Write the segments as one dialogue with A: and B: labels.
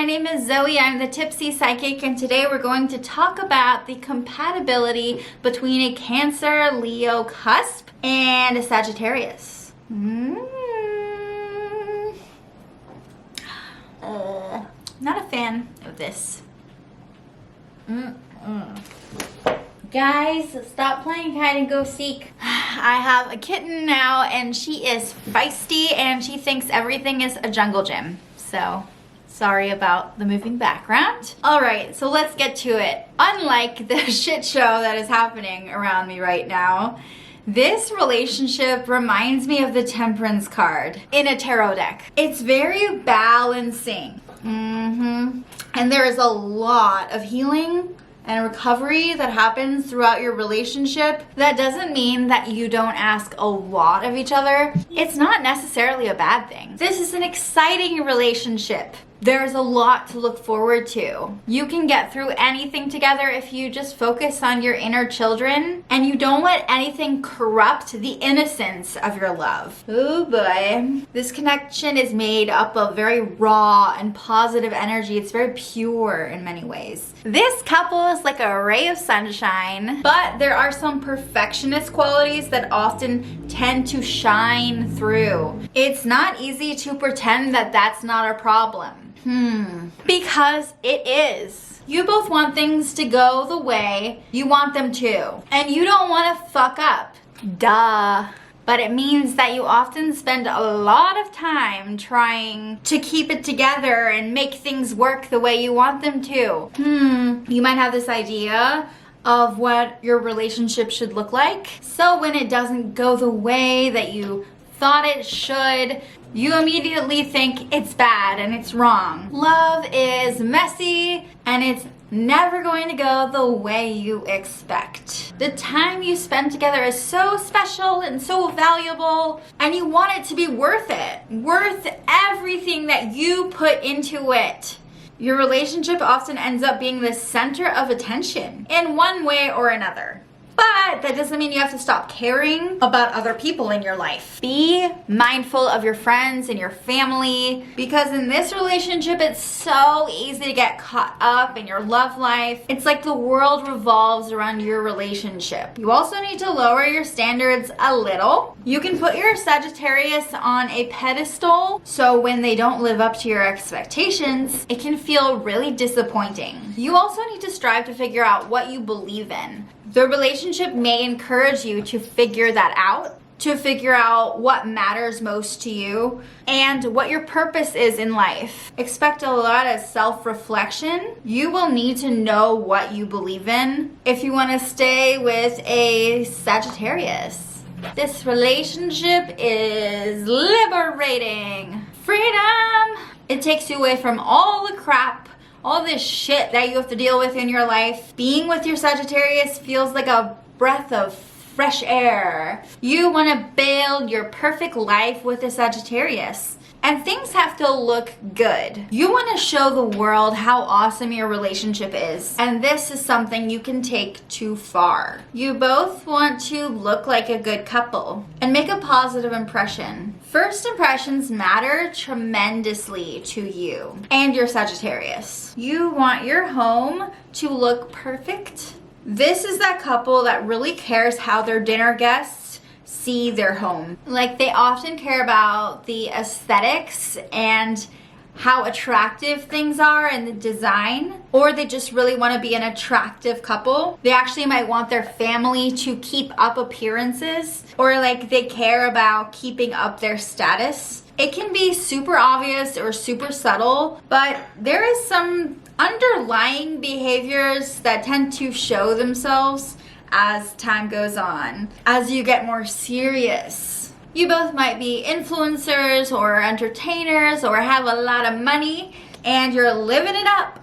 A: my name is Zoe. I'm the Tipsy Psychic, and today we're going to talk about the compatibility between a Cancer, Leo, Cusp, and a Sagittarius. Not a fan of this. Guys, stop playing hide and go seek. I have a kitten now, and she is feisty, and she thinks everything is a jungle gym. So, sorry about the moving background. Alright, so let's get to it. Unlike the shit show that is happening around me right now, this relationship reminds me of the Temperance card in a tarot deck. It's very balancing. And there is a lot of healing and recovery that happens throughout your relationship. That doesn't mean that you don't ask a lot of each other. It's not necessarily a bad thing. This is an exciting relationship. There's a lot to look forward to. You can get through anything together if you just focus on your inner children and you don't let anything corrupt the innocence of your love. Oh boy. This connection is made up of very raw and positive energy. It's very pure in many ways. This couple is like a ray of sunshine, but there are some perfectionist qualities that often tend to shine through. It's not easy to pretend that that's not a problem. Because it is. You both want things to go the way you want them to. And you don't want to fuck up. Duh. But it means that you often spend a lot of time trying to keep it together and make things work the way you want them to. You might have this idea of what your relationship should look like. So when it doesn't go the way that you thought it should, you immediately think it's bad and it's wrong. Love is messy and it's never going to go the way you expect. The time you spend together is so special and so valuable, and you want it to be worth it. Worth everything that you put into it. Your relationship often ends up being the center of attention in one way or another. But that doesn't mean you have to stop caring about other people in your life. Be mindful of your friends and your family, because in this relationship, it's so easy to get caught up in your love life. It's like the world revolves around your relationship. You also need to lower your standards a little. You can put your Sagittarius on a pedestal, so when they don't live up to your expectations, it can feel really disappointing. You also need to strive to figure out what you believe in. The relationship may encourage you to figure that out, to figure out what matters most to you and what your purpose is in life. Expect a lot of self-reflection. You will need to know what you believe in if you want to stay with a Sagittarius. This relationship is liberating. Freedom! It takes you away from all the crap, all this shit that you have to deal with in your life. Being with your Sagittarius feels like a breath of fresh air. You want to build your perfect life with a Sagittarius. And things have to look good. You want to show the world how awesome your relationship is. And this is something you can take too far. You both want to look like a good couple and make a positive impression. First impressions matter tremendously to you and your Sagittarius. You want your home to look perfect. This is that couple that really cares how their dinner guests see their home. Like, they often care about the aesthetics and how attractive things are and the design, or they just really want to be an attractive couple. They actually might want their family to keep up appearances, or like they care about keeping up their status. It can be super obvious or super subtle, but there is some underlying behaviors that tend to show themselves as time goes on, as you get more serious. You both might be influencers or entertainers or have a lot of money and you're living it up.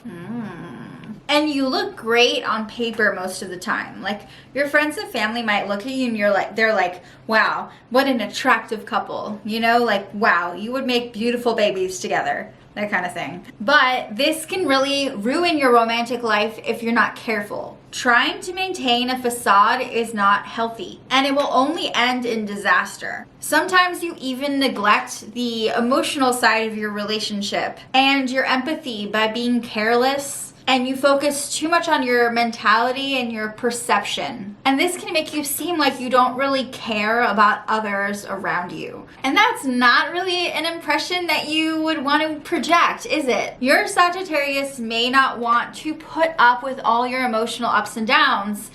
A: And you look great on paper most of the time. Like, your friends and family might look at you and they're like, wow, what an attractive couple. You know, like, wow, you would make beautiful babies together. that kind of thing. But this can really ruin your romantic life if you're not careful. Trying to maintain a facade is not healthy, and it will only end in disaster. Sometimes you even neglect the emotional side of your relationship and your empathy by being careless, and you focus too much on your mentality and your perception. And this can make you seem like you don't really care about others around you. And that's not really an impression that you would want to project, is it? Your Sagittarius may not want to put up with all your emotional ups and downs.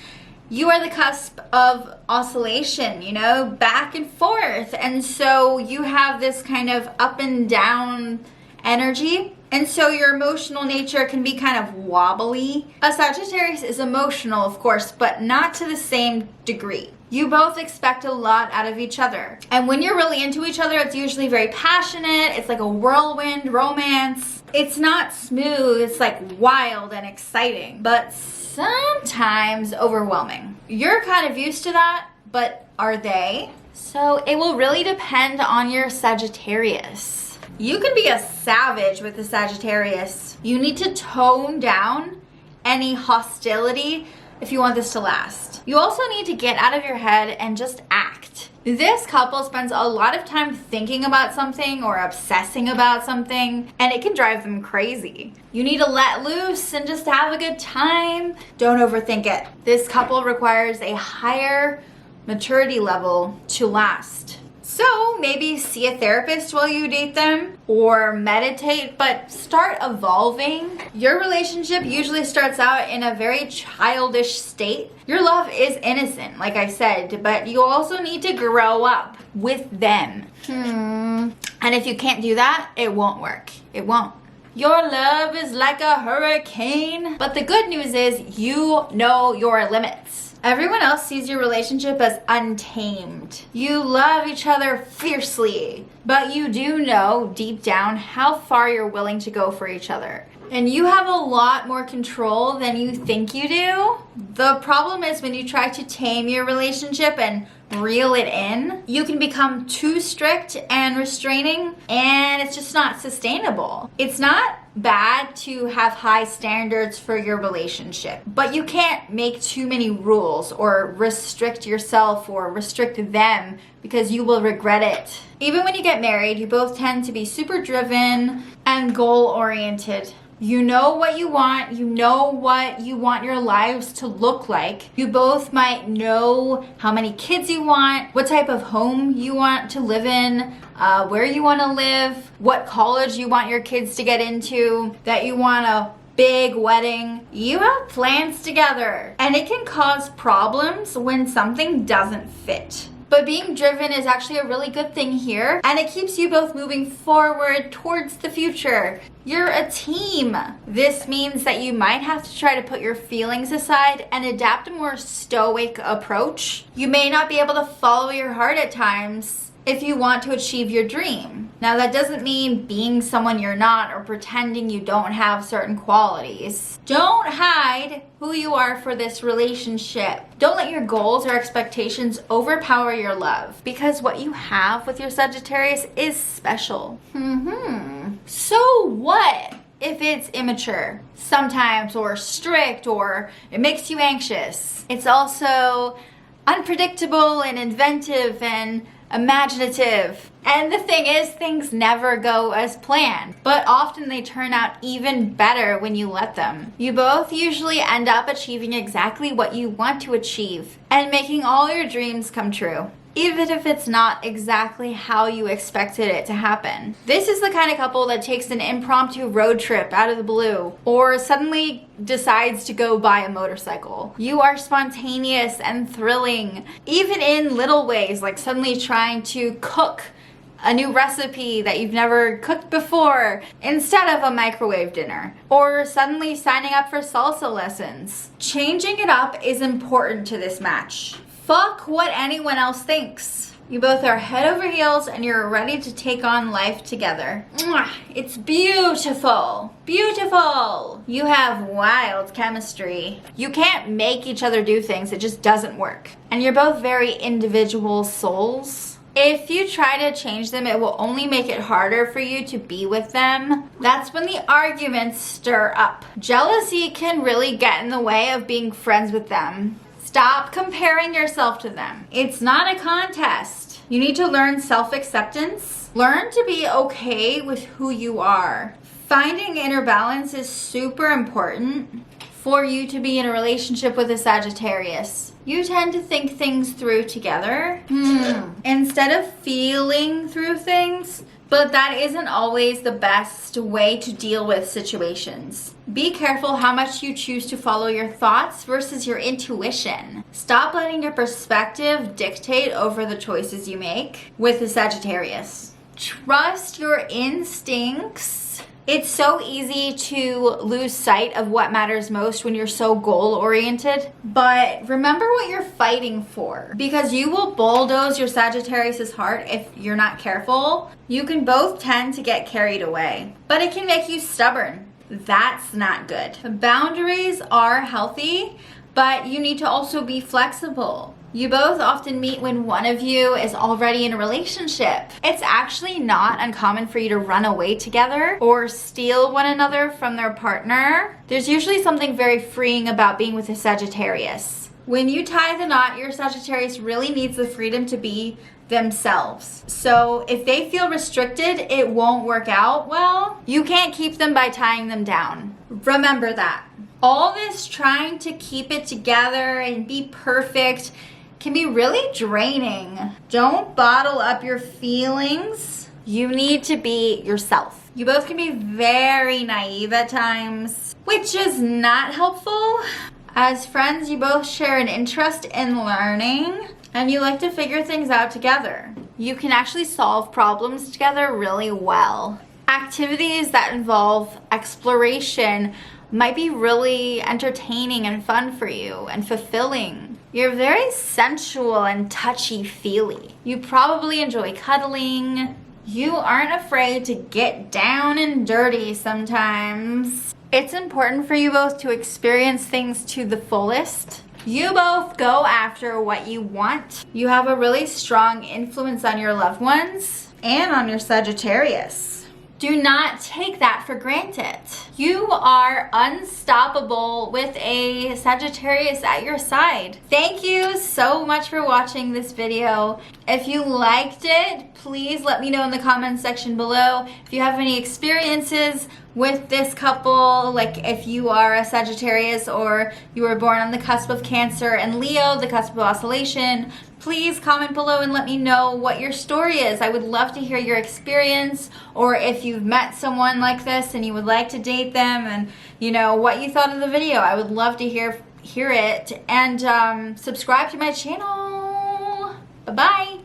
A: You are the cusp of oscillation, you know, back and forth. And so you have this kind of up and down energy. And so your emotional nature can be kind of wobbly. A Sagittarius is emotional, of course, but not to the same degree. You both expect a lot out of each other. And when you're really into each other, it's usually very passionate. It's like a whirlwind romance. It's not smooth. It's like wild and exciting, but sometimes overwhelming. You're kind of used to that, but are they? So it will really depend on your Sagittarius. You can be a savage with the Sagittarius. You need to tone down any hostility if you want this to last. You also need to get out of your head and just act. This couple spends a lot of time thinking about something or obsessing about something, and it can drive them crazy. You need to let loose and just have a good time. Don't overthink it. This couple requires a higher maturity level to last. So maybe see a therapist while you date them or meditate, but start evolving. Your relationship usually starts out in a very childish state. Your love is innocent, like I said, but you also need to grow up with them. And if you can't do that, it won't work. It won't. Your love is like a hurricane. But the good news is you know your limits. Everyone else sees your relationship as untamed. You love each other fiercely, but you do know deep down how far you're willing to go for each other. And you have a lot more control than you think you do. The problem is when you try to tame your relationship and reel it in, you can become too strict and restraining, and it's just not sustainable. It's not bad to have high standards for your relationship, but you can't make too many rules or restrict yourself or restrict them because you will regret it. Even when you get married, you both tend to be super driven and goal-oriented. You know what you want. You know what you want your lives to look like. You both might know how many kids you want, what type of home you want to live in, where you want to live, what college you want your kids to get into, that you want a big wedding. You have plans together, and it can cause problems when something doesn't fit. But being driven is actually a really good thing here, and it keeps you both moving forward towards the future. You're a team. This means that you might have to try to put your feelings aside and adapt a more stoic approach. You may not be able to follow your heart at times if you want to achieve your dream. Now, that doesn't mean being someone you're not or pretending you don't have certain qualities. Don't hide who you are for this relationship. Don't let your goals or expectations overpower your love, because what you have with your Sagittarius is special. So what if it's immature sometimes, or strict, or it makes you anxious? It's also unpredictable and inventive and imaginative. And the thing is, things never go as planned, but often they turn out even better when you let them. You both usually end up achieving exactly what you want to achieve and making all your dreams come true, even if it's not exactly how you expected it to happen. This is the kind of couple that takes an impromptu road trip out of the blue, or suddenly decides to go buy a motorcycle. You are spontaneous and thrilling, even in little ways, like suddenly trying to cook a new recipe that you've never cooked before instead of a microwave dinner, or suddenly signing up for salsa lessons. Changing it up is important to this match. Fuck what anyone else thinks. You both are head over heels and you're ready to take on life together. It's beautiful. Beautiful. You have wild chemistry. You can't make each other do things. It just doesn't work. And you're both very individual souls. If you try to change them, it will only make it harder for you to be with them. That's when the arguments stir up. Jealousy can really get in the way of being friends with them. Stop comparing yourself to them. It's not a contest. You need to learn self-acceptance. Learn to be okay with who you are. Finding inner balance is super important for you to be in a relationship with a Sagittarius. You tend to think things through together instead of feeling through things, but that isn't always the best way to deal with situations. Be careful how much you choose to follow your thoughts versus your intuition. Stop letting your perspective dictate over the choices you make with the Sagittarius. Trust your instincts. It's so easy to lose sight of what matters most when you're so goal-oriented. But remember what you're fighting for, because you will bulldoze your Sagittarius's heart if you're not careful. You can both tend to get carried away, but it can make you stubborn. That's not good. Boundaries are healthy, but you need to also be flexible. You both often meet when one of you is already in a relationship. It's actually not uncommon for you to run away together or steal one another from their partner. There's usually something very freeing about being with a Sagittarius. When you tie the knot, your Sagittarius really needs the freedom to be themselves. So if they feel restricted, it won't work out well. You can't keep them by tying them down. Remember that. All this trying to keep it together and be perfect can be really draining. Don't bottle up your feelings. You need to be yourself. You both can be very naive at times, which is not helpful. As friends, you both share an interest in learning and you like to figure things out together. You can actually solve problems together really well. Activities that involve exploration might be really entertaining and fun for you and fulfilling. You're very sensual and touchy-feely. You probably enjoy cuddling. You aren't afraid to get down and dirty sometimes. It's important for you both to experience things to the fullest. You both go after what you want. You have a really strong influence on your loved ones and on your Sagittarius. Do not take that for granted. You are unstoppable with a Sagittarius at your side. Thank you so much for watching this video. If you liked it, please let me know in the comments section below. If you have any experiences with this couple, like if you are a Sagittarius or you were born on the cusp of Cancer and Leo, the cusp of oscillation, please comment below and let me know what your story is. I would love to hear your experience, or if you've met someone like this and you would like to date them, and you know what you thought of the video. I would love to hear it. And subscribe to my channel. Bye-bye.